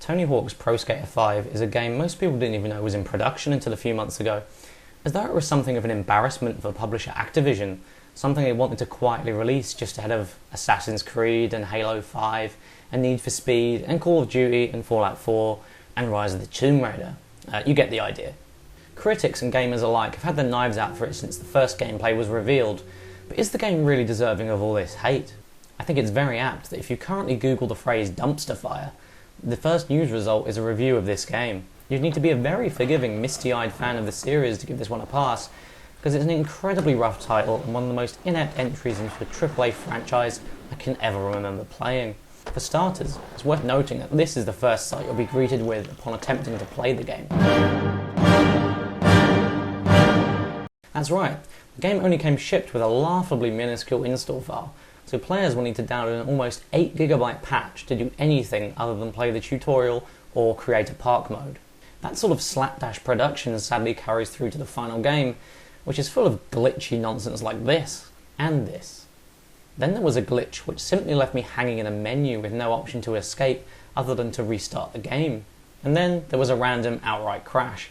Tony Hawk's Pro Skater 5 is a game most people didn't even know was in production until a few months ago, as though it was something of an embarrassment for publisher Activision, something they wanted to quietly release just ahead of Assassin's Creed and Halo 5 and Need for Speed and Call of Duty and Fallout 4 and Rise of the Tomb Raider. You get the idea. Critics and gamers alike have had their knives out for it since the first gameplay was revealed, but is the game really deserving of all this hate? I think it's very apt that if you currently Google the phrase dumpster fire, the first news result is a review of this game. You'd need to be a very forgiving, misty-eyed fan of the series to give this one a pass, because it's an incredibly rough title and one of the most inept entries into a AAA franchise I can ever remember playing. For starters, it's worth noting that this is the first sight you'll be greeted with upon attempting to play the game. That's right, the game only came shipped with a laughably minuscule install file, so players will need to download an almost 8GB patch to do anything other than play the tutorial or create a park mode. That sort of slapdash production sadly carries through to the final game, which is full of glitchy nonsense like this, and this. Then there was a glitch which simply left me hanging in a menu with no option to escape other than to restart the game. And then there was a random outright crash.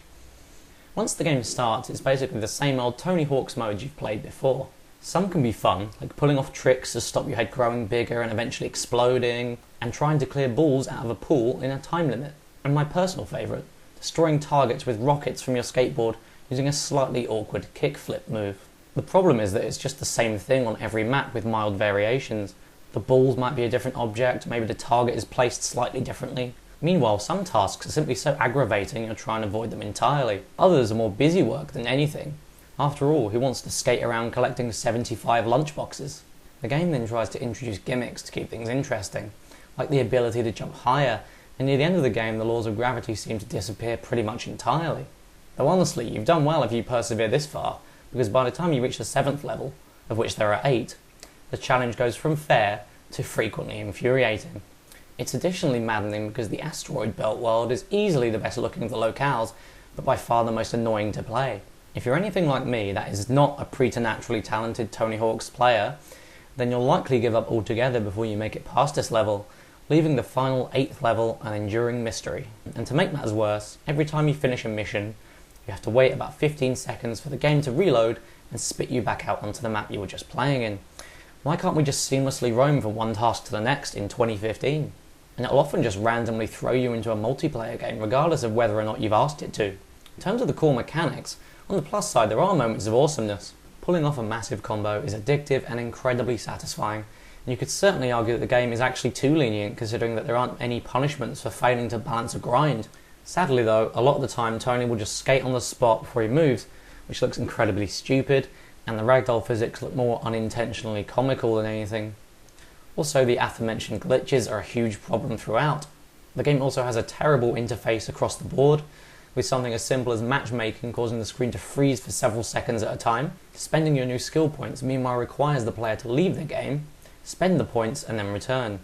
Once the game starts, it's basically the same old Tony Hawk's modes you've played before. Some can be fun, like pulling off tricks to stop your head growing bigger and eventually exploding, and trying to clear balls out of a pool in a time limit. And my personal favourite, destroying targets with rockets from your skateboard using a slightly awkward kickflip move. The problem is that it's just the same thing on every map with mild variations. The balls might be a different object, maybe the target is placed slightly differently. Meanwhile, some tasks are simply so aggravating you'll try and avoid them entirely. Others are more busy work than anything. After all, who wants to skate around collecting 75 lunchboxes? The game then tries to introduce gimmicks to keep things interesting, like the ability to jump higher, and near the end of the game the laws of gravity seem to disappear pretty much entirely. Though honestly, you've done well if you persevere this far, because by the time you reach the 7th level, of which there are 8, the challenge goes from fair to frequently infuriating. It's additionally maddening because the asteroid belt world is easily the best looking of the locales, but by far the most annoying to play. If you're anything like me that is not a preternaturally talented Tony Hawk's player, then you'll likely give up altogether before you make it past this level, leaving the final 8th level an enduring mystery. And to make matters worse, every time you finish a mission, you have to wait about 15 seconds for the game to reload and spit you back out onto the map you were just playing in. Why can't we just seamlessly roam from one task to the next in 2015? And it'll often just randomly throw you into a multiplayer game regardless of whether or not you've asked it to. In terms of the core mechanics, on the plus side there are moments of awesomeness. Pulling off a massive combo is addictive and incredibly satisfying, and you could certainly argue that the game is actually too lenient considering that there aren't any punishments for failing to balance a grind. Sadly though, a lot of the time Tony will just skate on the spot before he moves, which looks incredibly stupid, and the ragdoll physics look more unintentionally comical than anything. Also, the aforementioned glitches are a huge problem throughout. The game also has a terrible interface across the board, with something as simple as matchmaking causing the screen to freeze for several seconds at a time. Spending your new skill points meanwhile requires the player to leave the game, spend the points and then return.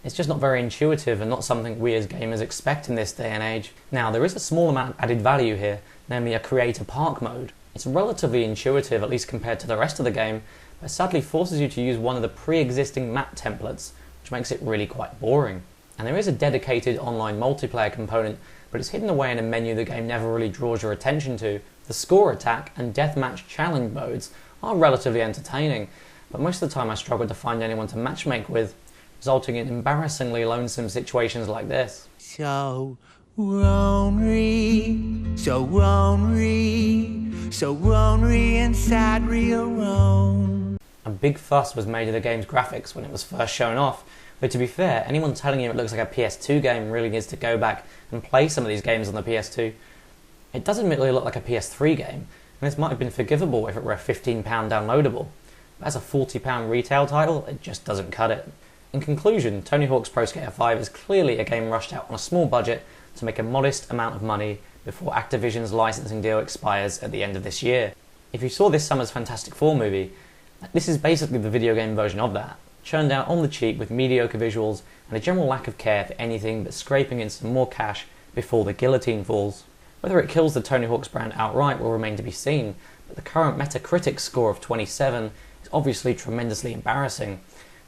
It's just not very intuitive and not something we as gamers expect in this day and age. Now, there is a small amount of added value here, namely a create a park mode. It's relatively intuitive, at least compared to the rest of the game, but sadly forces you to use one of the pre-existing map templates, which makes it really quite boring. And there is a dedicated online multiplayer component, but it's hidden away in a menu the game never really draws your attention to. The score attack and deathmatch challenge modes are relatively entertaining, but most of the time I struggled to find anyone to matchmake with, resulting in embarrassingly lonesome situations like this. So lonely, so lonely, so lonely inside real Rome. A big fuss was made of the game's graphics when it was first shown off, but to be fair, anyone telling you it looks like a PS2 game really needs to go back and play some of these games on the PS2. It does admittedly look like a PS3 game, and this might have been forgivable if it were a £15 downloadable, but as a £40 retail title, it just doesn't cut it. In conclusion, Tony Hawk's Pro Skater 5 is clearly a game rushed out on a small budget to make a modest amount of money before Activision's licensing deal expires at the end of this year. If you saw this summer's Fantastic Four movie, this is basically the video game version of that, churned out on the cheap with mediocre visuals and a general lack of care for anything but scraping in some more cash before the guillotine falls. Whether it kills the Tony Hawk's brand outright will remain to be seen, but the current Metacritic score of 27 is obviously tremendously embarrassing.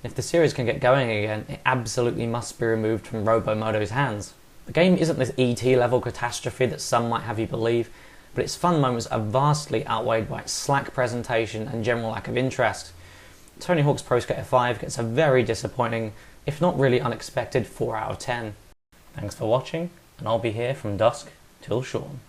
If the series can get going again, it absolutely must be removed from Robomoto's hands. The game isn't this ET level catastrophe that some might have you believe, but its fun moments are vastly outweighed by its slack presentation and general lack of interest. Tony Hawk's Pro Skater 5 gets a very disappointing, if not really unexpected, 4 out of 10. Thanks for watching, and I'll be here from dusk till Shaun.